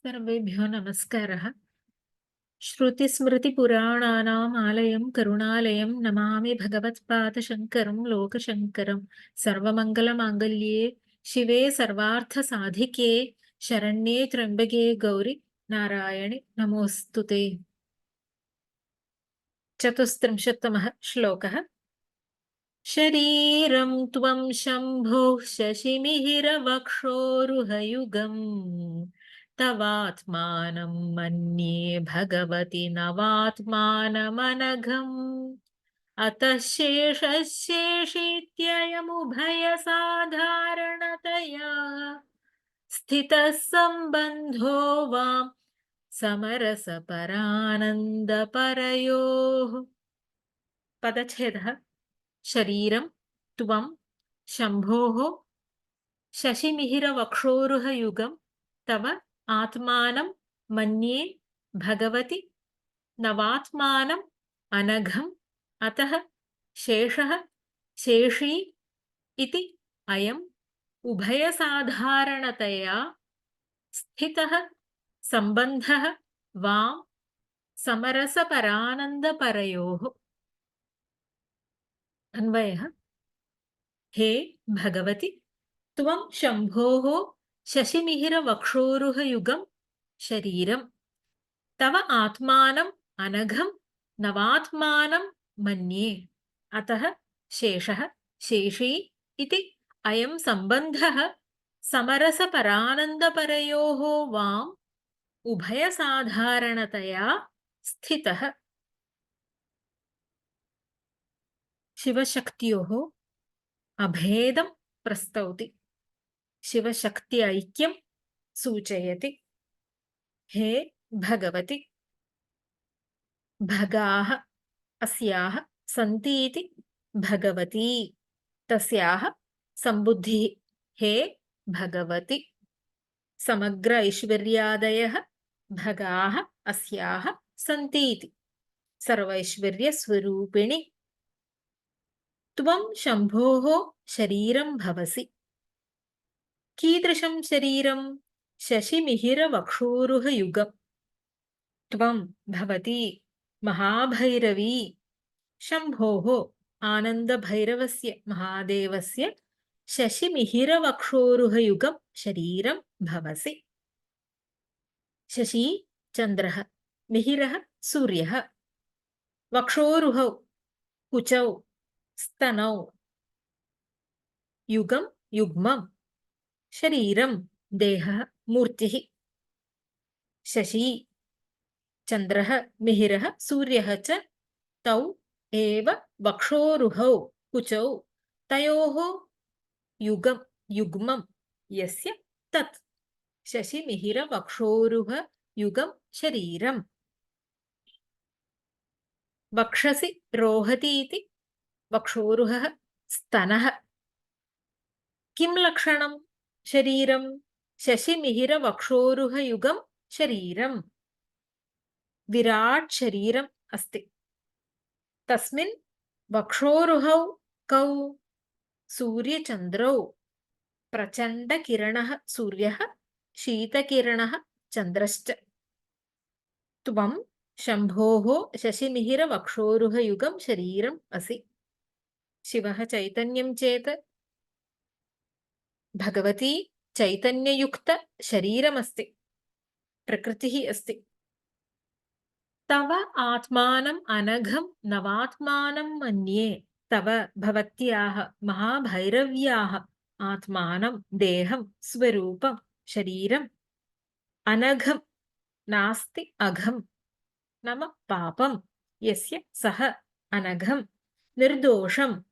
सर्वेभ्यो नमस्कारः। श्रुतिस्मृतिपुराणानाम् आलयं करुणालयं नमामि भगवत्पादशङ्करं लोकशङ्करं। सर्वमङ्गलमाङ्गल्ये शिवे सर्वार्थसाधिके शरण्ये त्र्यम्बके गौरि नारायणि नमोऽस्तुते। चतुस्त्रिंशत्तमः श्लोकः। शरीरं त्वं शम्भोः शशिमिहिरवक्षोरुहयुगम् तवात्मानं मन्ये भगवति नवात्मानमनघम् अतः शेषशेषीत्ययमुभयसाधारणतया स्थितः सम्बन्धो वां समरसपरानन्दपरयोः। पदच्छेदः। शरीरं त्वं शम्भोः शशिमिहिरवक्षोरुहयुगं तव आत्मानं मन्ये भगवति नवात्मानम् अनघम् अतः शेषः शेषी इति अयम् उभयसाधारणतया स्थितः सम्बन्धः वां समरसपरानन्दपरयोः। अन्वयः। हे भगवति, त्वं शम्भोः शशिमिहिरवक्षोरुहयुगं शरीरं तव आत्मानम् अनघं नवात्मानं मन्ये अतः शेषः शेषी इति अयं सम्बन्धः समरसपरानन्दपरयोः वाम् उभयसाधारणतया स्थितः। शिवशक्त्योः अभेदं प्रस्तौति, शिवशक्ति ऐक्यं सूचयति। हे भगवति, भगाः अस्याः सन्ति इति भगवती तस्याः सम्बुद्धिः। हे भगवति, समग्र ऐश्वर्यादयः भगाः अस्याः सन्ति इति सर्वैश्वर्यस्वरूपिणि। त्वं शम्भोः शरीरं भवसि। कीदृशं शरीरं? शशिमिहिरवक्षोरुहयुगम्। त्वं भवती महाभैरवी शम्भोः आनन्दभैरवस्य महादेवस्य शशिमिहिरवक्षोरुहयुगं शरीरं भवसि। शशी चन्द्रः, मिहिरः सूर्यः, वक्षोरुहौ कुचौ स्तनौ, युगं युग्मं, शरीरं देहः मूर्तिः। शशी चन्द्रः मिहिरः सूर्यः च तौ एव वक्षोरुहौ कुचौ तयोः युगं युग्मं यस्य तत् शशिमिहिरवक्षोरुहयुगं शरीरम्। वक्षसि रोहति इति वक्षोरुहः स्तनः। किं लक्षणं? शरीरं शशिमिहिरवक्षोरुहयुगं शरीरम्। विराट् शरीरम् अस्ति। तस्मिन् वक्षोरुहौ कौ? सूर्यचन्द्रौ। प्रचण्डकिरणः सूर्यः, शीतकिरणः चन्द्रश्च। त्वं शम्भोः शशिमिहिरवक्षोरुहयुगं शरीरम् असि। शिवः चैतन्यं चेत् भगवती चैतन्ययुक्त शरीरमस्ति, प्रकृतिः अस्ति। तव आत्मानम् अनघं नवात्मानं मन्ये। तव भवत्याः महाभैरव्याः आत्मानं देहं स्वरूपं शरीरम् अनघं नास्ति अघं नाम पापं यस्य सः अनघं निर्दोषं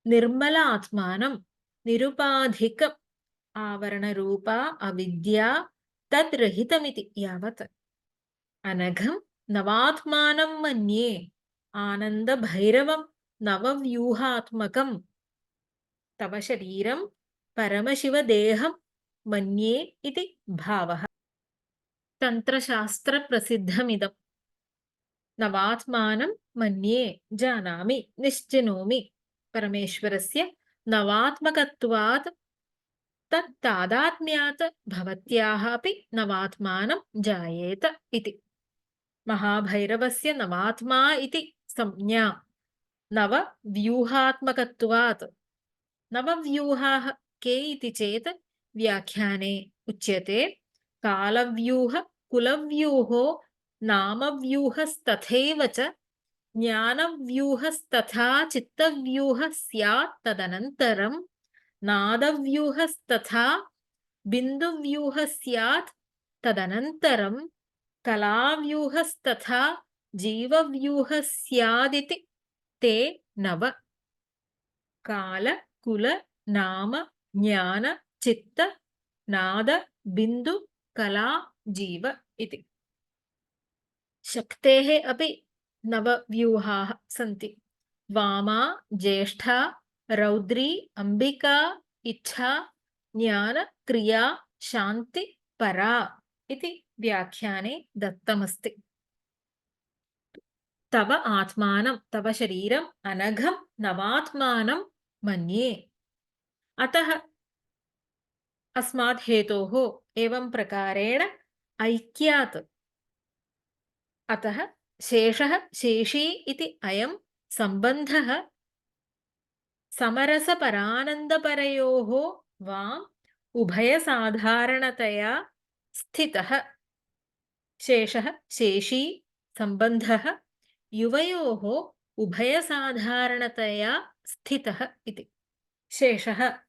निर्मलात्मानं निरुपाधिकम् आवरणरूपा अविद्या तद्रहितमिति यावत्। अनघं नवात्मानं मन्ये आनन्दभैरवं नवव्यूहात्मकं। तव शरीरं परमशिवदेहं मन्ये इति भावः। तन्त्रशास्त्रप्रसिद्धमिदं। नवात्मानं मन्ये जानामि निश्चिनोमि। परमेश्वरस्य नवात्मकत्वात् तत् तादात्म्यात् भवत्याः अपि नवात्मानं जायेत इति। महाभैरवस्य नवात्मा इति संज्ञा नवव्यूहात्मकत्वात्। नवव्यूहाः के इति चेत् व्याख्याने उच्यते कालव्यूह कुलव्यूहो नामव्यूहस्तथैव च ज्ञानव्यूहस्तथा चित्तव्यूहः स्यात् तदनन्तरं नादव्यूहस्तथा बिन्दुव्यूहः स्यात् तदनन्तरं कलाव्यूहस्तथा जीवव्यूहः स्यादिति ते नव। काल कुल नाम ज्ञान चित्त नाद बिंदु कला जीव इति। शक्तेः अपि नवव्यूहाः सन्ति। वामा ज्येष्ठा रौद्री अंबिका इच्छा ज्ञान क्रिया शांति परा इति व्याख्याने दत्तमस्ति। तव आत्मानं तव शरीरम् अनघं नवात्मानं मन्ये। अतः अस्मात् हेतोः एवं प्रकारेण ऐक्यात्। अतः शेषः शेषी इति अयं सम्बन्धः समरसपरानन्दपरयोः वाम् उभयसाधारणतया स्थितः। शेषः शेषी सम्बन्धः युवयोः उभयसाधारणतया स्थितः इति। शेषः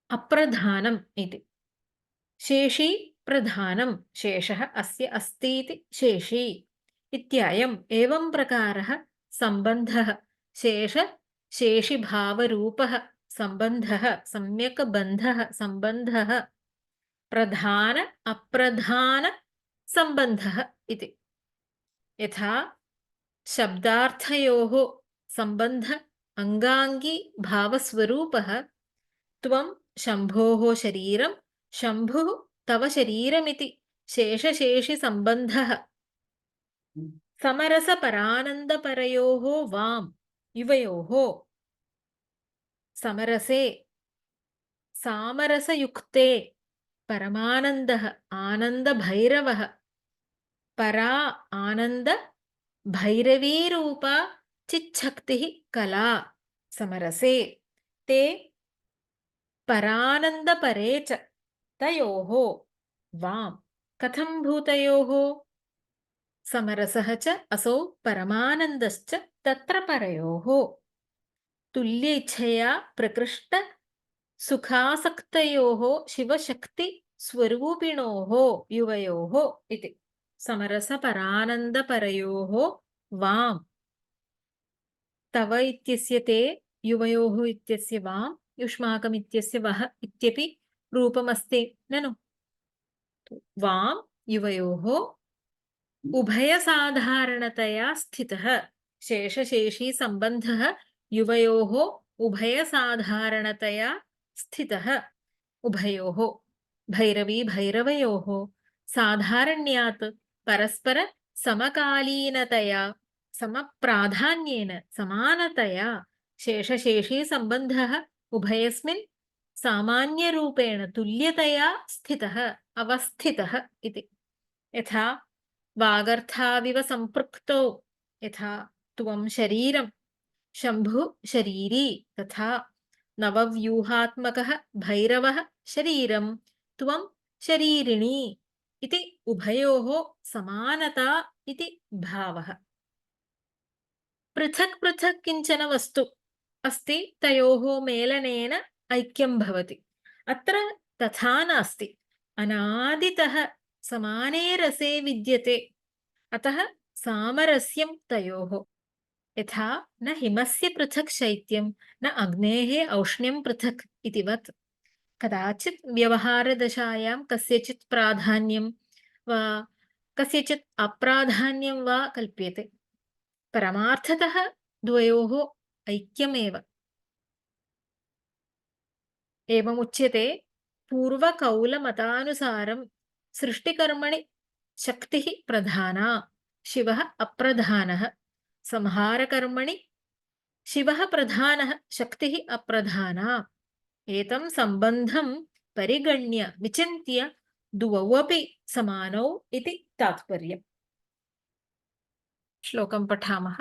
अप्रधानम् इति। शेषी प्रधानं शेषः अस्य अस्ति इति शेषी इत्ययम् एवं प्रकारः सम्बन्धः शेष शेषिभावरूपः सम्बन्धः सम्यक् बन्धः सम्बन्धः प्रधान अप्रधान सम्बन्धः इति। यथा शब्दार्थयोः सम्बन्ध अंगांगी भावस्वरूपः त्वं शम्भोः शरीरं शम्भुः तव शरीरमिति शेषशेषि सम्बन्धः समरसपरानन्दपरयोः वाम् युवयोः समरसे सामरसयुक्ते परमानन्दः आनन्दभैरवः परा आनन्द भैरवीरूपा चिच्छक्तिः कला समरसे ते परानन्दपरे च तयोः वाम् कथं भूतयोः समरसः च असौ परमानन्दश्च तत्र परयोः तुल्य इच्छया प्रकृष्ट सुखासक्तयोः शिवशक्ति स्वरूपिणोः युवयोः इति। समरसपरानन्दपरयोः वाम् तव इत्यस्य ते युवयोः इत्यस्य वाम् युष्माकम् इत्यस्य वः इत्यपि रूपमस्ति ननु। वाम् युवयोः उभयसाधारणतया स्थितः शेषशेषी सम्बन्धः युवयोः उभयसाधारणतया स्थितः उभयोः भैरवी भैरवयोः साधारण्यात् परस्पर समकालीनतया समप्राधान्येन समानतया शेषशेषी सम्बन्धः उभयस्मिन् सामान्यरूपेण तुल्यतया स्थितः अवस्थितः इति। यथा वागर्थाविव सम्पृक्तौ यथा त्वं शरीरं शम्भु शरीरी तथा नवव्यूहात्मकः भैरवः शरीरं त्वं शरीरिणी इति उभयोः समानता इति भावः। पृथक् पृथक् किञ्चन वस्तु अस्ति तयोः मेलनेन ऐक्यं भवति। अत्र तथा नास्ति। अनादितः समाने रसे विद्यते अतः सामरस्यं तयोः। यथा न हिमस्य पृथक् शैत्यं न अग्नेः औष्ण्यं पृथक् इतिवत्। कदाचित् व्यवहारदशायां कस्यचित् प्राधान्यं वा कस्यचित् अप्राधान्यं वा कल्प्यते परमार्थतः द्वयोः ऐक्यमेव। एवमुच्यते पूर्वकौलमतानुसारं सृष्टिकर्मणि शक्तिः प्रधाना शिवः अप्रधानः संहारकर्मणि शिवः प्रधानः शक्तिः अप्रधाना। एतं सम्बन्धं परिगण्य विचिन्त्य द्वौ अपि समानौ इति तात्पर्यम्। श्लोकं पठामः।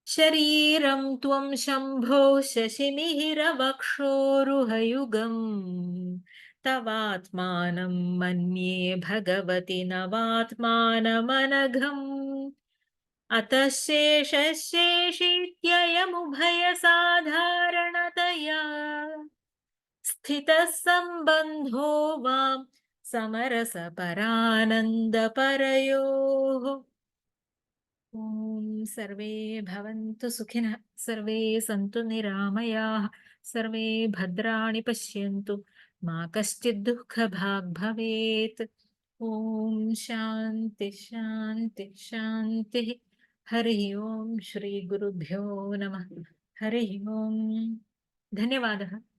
शरीरं त्वं शम्भो शशिमिहिरवक्षोरुहयुगम् तवात्मानं मन्ये भगवति नवात्मानमनघम् अतः शेषशेषीत्ययमुभयसाधारणतया स्थितः सम्बन्धो वां समरसपरानन्दपरयोः। ॐ सर्वे भवन्तु सुखिनः, सर्वे सन्तु निरामयाः, सर्वे भद्राणि पश्यन्तु, मा कश्चित् दुःखभाग् भवेत्। ॐ शान्ति शान्ति शान्तिः। हरिः ॐ श्रीगुरुभ्यो नमः। हरिः ॐ। धन्यवादः।